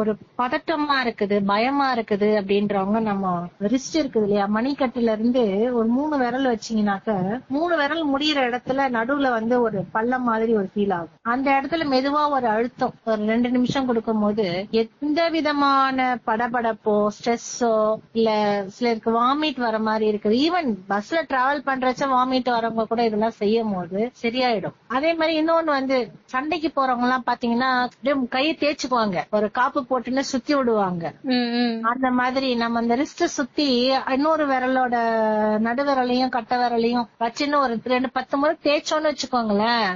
ஒரு பதட்டமா இருக்குது, பயமா இருக்குது அப்படின்றவங்க நம்ம ரிஸ்ட் இருக்குது இல்லையா, மணிக்கட்டுல இருந்து ஒரு 3 விரல் வச்சீங்கன்னாக்க 3 விரல் முடிகிற இடத்துல நடுவுல வந்து ஒரு பள்ளம் மாதிரி ஒரு ஃபீல் ஆகும். அந்த இடத்துல மெதுவா ஒரு அழுத்தம் ஒரு 2 நிமிஷம் கொடுக்கும் போது எந்த விதமான படபடப்போ ஸ்ட்ரெஸ்ஸோ இல்ல சிலருக்கு வாமிட் வர மாதிரி இருக்குது. ஈவன் பஸ்ல டிராவல் பண்றச்ச வாமிட் வரவங்க கூட இதெல்லாம் செய்யும் போது சரியாயிடும். அதே மாதிரி இன்னொன்னு வந்து சண்டைக்கு போறவங்க எல்லாம் பாத்தீங்கன்னா கையை தேய்ச்சுக்குவாங்க, ஒரு காப்பு போட்டுன்னு சுத்தி விடுவாங்க. அந்த மாதிரி நம்ம அந்த ரிஸ்ட சுத்தி இன்னொரு விரலோட நடுவிரலையும் கட்ட விரலையும் வச்சுன்னு ஒரு 10 முறை தேய்ச்சோன்னு வச்சுக்கோங்களேன்,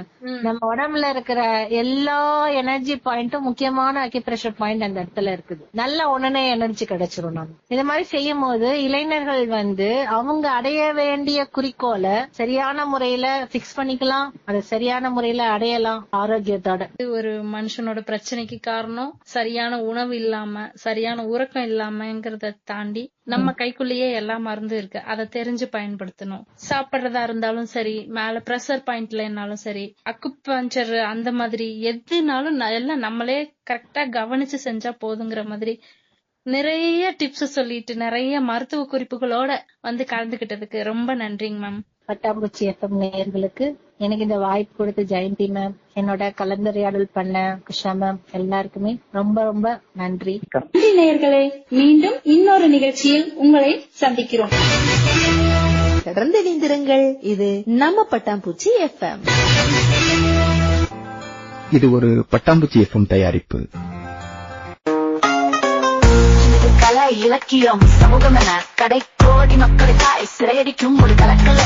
நம்ம உடம்புல இருக்கிற எல்லா எனர்ஜி பாயிண்ட்டும் முக்கியமான அக்யூப்ரெஷர் பாயிண்ட் அந்த இடத்துல இருக்குது. நல்ல உடனே எனர்ஜி கிடைச்சிரும். நம்ம இது மாதிரி செய்யும் போது இளைஞர்கள் வந்து அவங்க அடைய வேண்டிய குறிக்கோளை சரியான முறையில பிக்ஸ் பண்ணிக்கலாம், அதை சரியான முறையில அடையலாம் ஆரோக்கியத்தோட. ஒரு மனுஷனோட பிரச்சனைக்கு காரணம் சரியான உணவு இல்லாம, சரியான உறக்கம் இல்லாமங்கிறத தாண்டி நம்ம கைக்குள்ளேயே எல்லா மருந்து இருக்கு. அதை தெரிஞ்சு பயன்படுத்தணும். சாப்பிடுறதா இருந்தாலும் சரி, மேல பிரஷர் பாயிண்ட்ல என்னாலும் சரி, அக்குபஞ்சர் அந்த மாதிரி எதுனாலும் எல்லாம் நம்மளே கரெக்டா கவனிச்சு செஞ்சா போதுங்கிற மாதிரி நிறைய டிப்ஸ் சொல்லிட்டு நிறைய மருத்துவ குறிப்புகளோட வந்து கலந்துகிட்டதுக்கு ரொம்ப நன்றிங்க மேம். பட்டாம்பூச்சி எஃப்எம் நேயர்களுக்கு எனக்கு இந்த வாய்ப்பு கொடுத்து ஜெயந்தி மேம், என்னோட கலந்துரையாடல் பண்ண கிருஷ்ணா மேம், எல்லாருக்குமே ரொம்ப ரொம்ப நன்றி. நேயர்களே, மீண்டும் இன்னொரு நிகழ்ச்சியில் உங்களை சந்திக்கிறோம். தொடர்ந்து இணைந்திருங்கள். இது நம்ம பட்டாம்பூச்சி எஃப்எம். இது ஒரு பட்டாம்பூச்சி எஃப்எம் தயாரிப்பு. கலை இலக்கியம் சமூகம் என கடைக்கோடி மக்களுக்காய் சிறையடிக்கும் ஒரு கலக்கல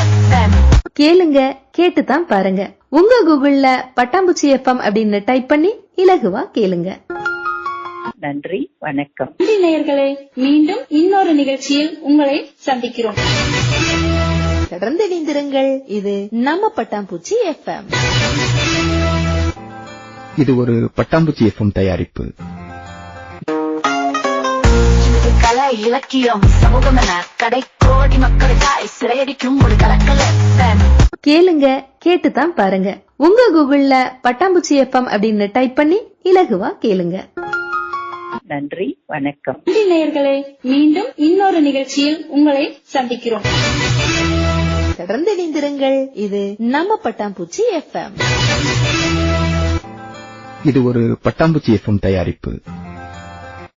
கேளுங்க, கேட்டுதான் பாருங்க. உங்க கூகுள்ல பட்டாம்பூச்சி எஃப்எம் அப்படின்னு டைப் பண்ணி இலகுவா கேளுங்க. நன்றி, வணக்கம். நேயர்களே, மீண்டும் இன்னொரு நிகழ்ச்சியில் உங்களை சந்திக்கிறோம். தொடர்ந்து இணைந்திருங்கள். இது நம்ம பட்டாம்பூச்சி எஃப்எம். இது ஒரு பட்டாம்பூச்சி எஃப்எம் தயாரிப்பு. கலை இலக்கியம் சமூகம் என கடைக்கோடி மக்களுக்காய் சிறையடிக்கும் ஒரு கலக்கல கேளுங்க, கேட்டுதான் பாருங்க. உங்க கூகுள்ல பட்டாம்பூச்சி எஃப்எம் அப்படின்னு டைப் பண்ணி இலகுவா கேளுங்க. நன்றி, வணக்கம். நேயர்களே, மீண்டும் இன்னொரு நிகழ்ச்சியில் உங்களை சந்திக்கிறோம். தொடர்ந்து இணைந்திருங்கள். இது நம்ம பட்டாம்பூச்சி FM. இது ஒரு பட்டாம்பூச்சி எஃப்எம் தயாரிப்பு.